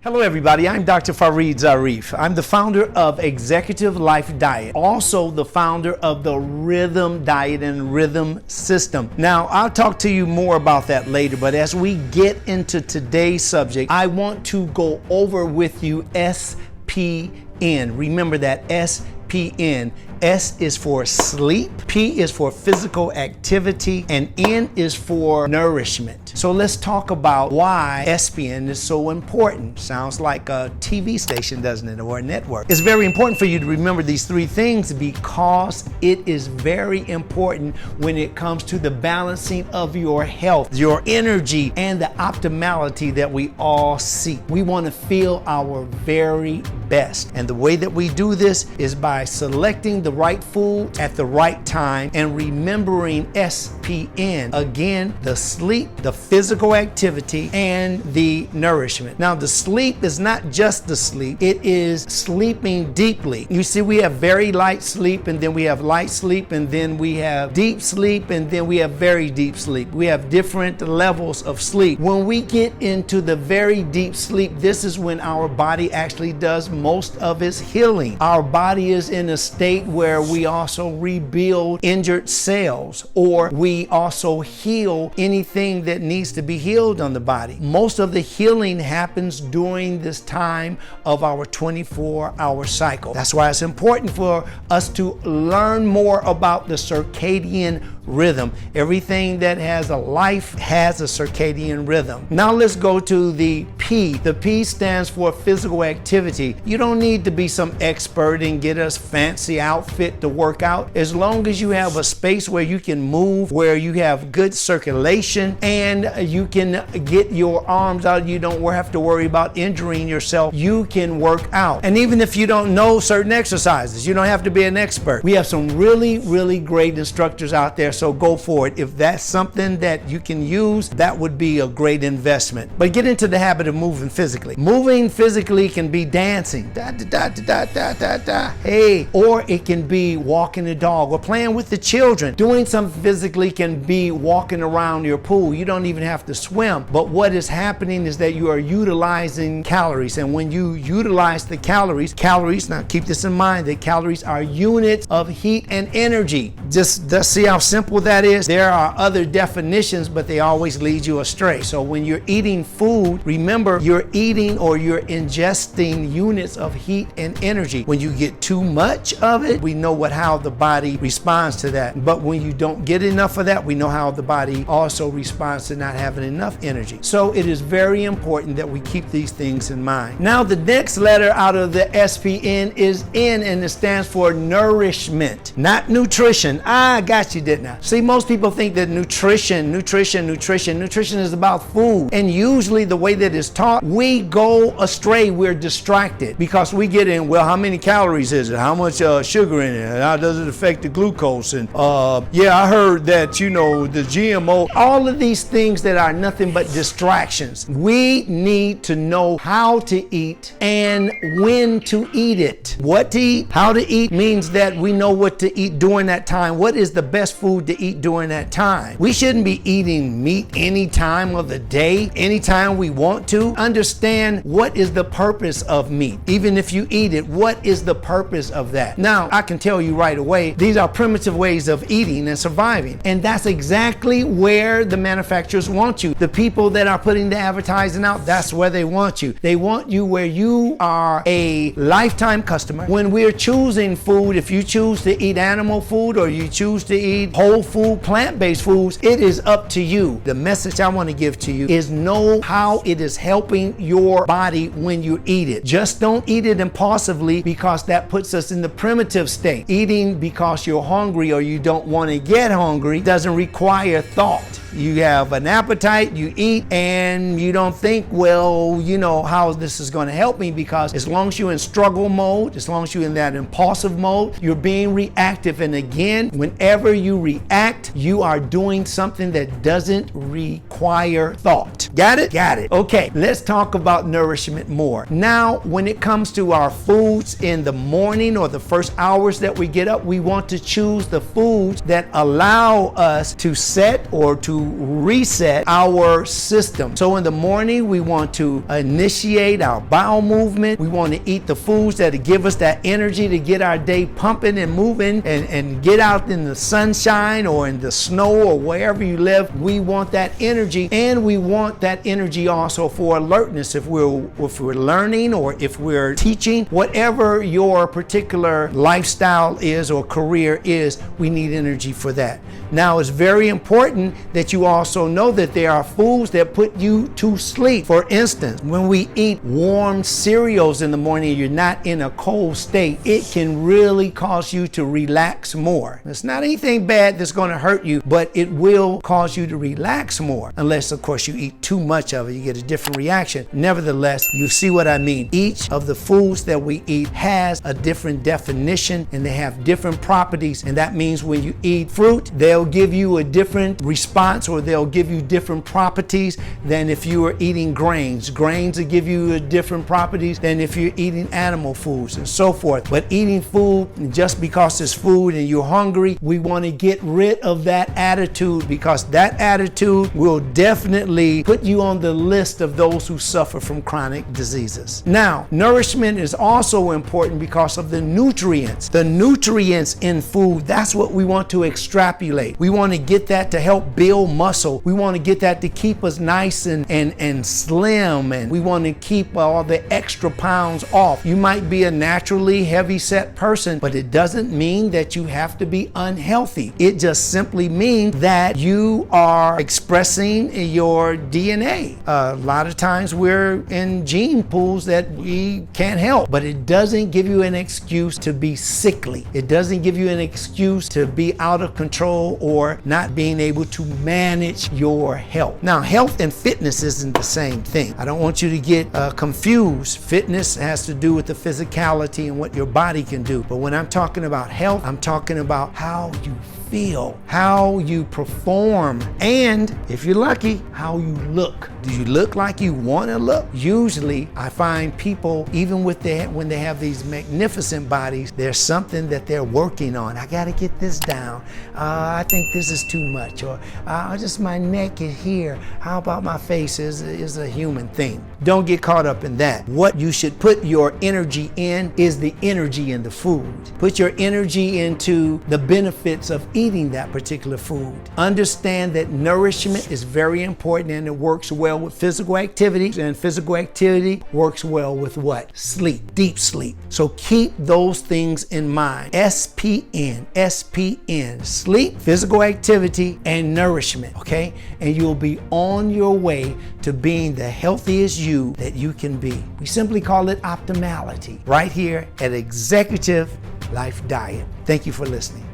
Hello everybody, I'm Dr. Fareed Zarif. I'm the founder of Executive Life Diet, also the founder of the Rhythm Diet and Rhythm System. Now, I'll talk to you more about that later, but as we get into today's subject, I want to go over with you SPN. Remember that SPN. S is for sleep, P is for physical activity, and N is for nourishment. So let's talk about why SPN is so important. Sounds like a TV station, doesn't it, or a network? It's very important for you to remember these three things because it is very important when it comes to the balancing of your health, your energy, and the optimality that we all seek. We want to feel our very best. And the way that we do this is by selecting the right food at the right time and remembering SPN. Again, the sleep, the physical activity, and the nourishment. Now, the sleep is not just the sleep, it is sleeping deeply. You see, we have very light sleep, and then we have light sleep, and then we have deep sleep, and then we have very deep sleep. We have different levels of sleep. When we get into the very deep sleep, this is when our body actually does most of its healing. Our body is in a state where we also rebuild injured cells, or we also heal anything that needs to be healed on the body. Most of the healing happens during this time of our 24-hour cycle. That's why it's important for us to learn more about the circadian rhythm. Everything that has a life has a circadian rhythm. Now let's go to the P. The P stands for physical activity. You don't need to be some expert and get a fancy outfit to work out. As long as you have a space where you can move, where you have good circulation, and you can get your arms out, you don't have to worry about injuring yourself, you can work out. And even if you don't know certain exercises, you don't have to be an expert. We have some really great instructors out there, so go for it. If that's something that you can use, that would be a great investment. But get into the habit of moving physically. Moving physically can be dancing, hey, or it can be walking the dog or playing with the children. Doing something physically can be walking around your pool. You don't even have to swim. But what is happening is that you are utilizing calories. And when you utilize the calories, now keep this in mind, that calories are units of heat and energy. Just see how simple that is. There are other definitions, but they always lead you astray. So when you're eating food, remember you're eating or you're ingesting units of heat and energy. When you get too much of it, we know how the body responds to that. But when you don't get enough of that, we know how the body also responds to not having enough energy. So it is very important that we keep these things in mind. Now, the next letter out of the SPN is N, and it stands for nourishment, not nutrition. I got you, didn't I? See, most people think that nutrition is about food. And usually the way that it's taught, we go astray. We're distracted because we get in, well, how many calories is it? How much sugar in it? How does it affect the glucose? And yeah, I heard that, the GMO, all of these things that are nothing but distractions. We need to know how to eat and when to eat it. What to eat, how to eat means that we know what to eat during that time. What is the best food to eat during that time? We shouldn't be eating meat any time of the day, anytime we want to. Understand what is the purpose of meat. Even if you eat it, what is the purpose of that? Now, I can tell you right away, these are primitive ways of eating and surviving. And that's exactly where the manufacturers want you. The people that are putting the advertising out, that's where they want you. They want you where you are a lifetime customer. When we're choosing food, if you choose to eat animal food or you choose to eat whole food, plant-based foods, it is up to you. The message I want to give to you is know how it is helping your body when you eat it. Just don't eat it impulsively, because that puts us in the primitive state. Eating because you're hungry or you don't want to get hungry doesn't require thought. You have an appetite, you eat, and you don't think, well, how this is going to help me, because as long as you're in struggle mode, as long as you're in that impulsive mode, you're being reactive. And again, whenever you react, you are doing something that doesn't require thought. Got it? Got it. Okay, let's talk about nourishment more. Now, when it comes to our foods in the morning or the first hours that we get up, we want to choose the foods that allow us to set or to to reset our system. So in the morning, we want to initiate our bowel movement. We want to eat the foods that give us that energy to get our day pumping and moving and get out in the sunshine or in the snow or wherever you live. We want that energy, and we want that energy also for alertness if we're learning or if we're teaching. Whatever your particular lifestyle is or career is, we need energy for that. Now, it's very important that you also know that there are foods that put you to sleep. For instance, when we eat warm cereals in the morning, you're not in a cold state, it can really cause you to relax more. It's not anything bad that's going to hurt you, but it will cause you to relax more, unless, of course, you eat too much of it. You get a different reaction. Nevertheless, you see what I mean. Each of the foods that we eat has a different definition, and they have different properties, and that means when you eat fruit, they'll give you a different response, or they'll give you different properties than if you were eating grains. Grains will give you different properties than if you're eating animal foods and so forth. But eating food just because it's food and you're hungry, we want to get rid of that attitude, because that attitude will definitely put you on the list of those who suffer from chronic diseases. Now, nourishment is also important because of the nutrients. The nutrients in food, that's what we want to extrapolate. We want to get that to help build muscle. We want to get that to keep us nice and slim, and we want to keep all the extra pounds off. You might be a naturally heavy set person, but it doesn't mean that you have to be unhealthy. It just simply means that you are expressing your DNA. A lot of times we're in gene pools that we can't help, but it doesn't give you an excuse to be sickly. It doesn't give you an excuse to be out of control or not being able to manage your health. Now, health and fitness isn't the same thing. I don't want you to get confused. Fitness has to do with the physicality and what your body can do. But when I'm talking about health, I'm talking about how you feel, how you perform, and if you're lucky, how you look. Do you look like you want to look? Usually, I find people, even when they have these magnificent bodies, there's something that they're working on. I got to get this down. I think this is too much, or just my neck is here. How about my face is a human thing. Don't get caught up in that. What you should put your energy in is the energy in the food. Put your energy into the benefits of eating that particular food. Understand that nourishment is very important, and it works well with physical activity, and physical activity works well with what? Sleep, deep sleep. So keep those things in mind. SPN, sleep, physical activity, and nourishment, okay? And you'll be on your way to being the healthiest you that you can be. We simply call it optimality right here at Executive Life Diet. Thank you for listening.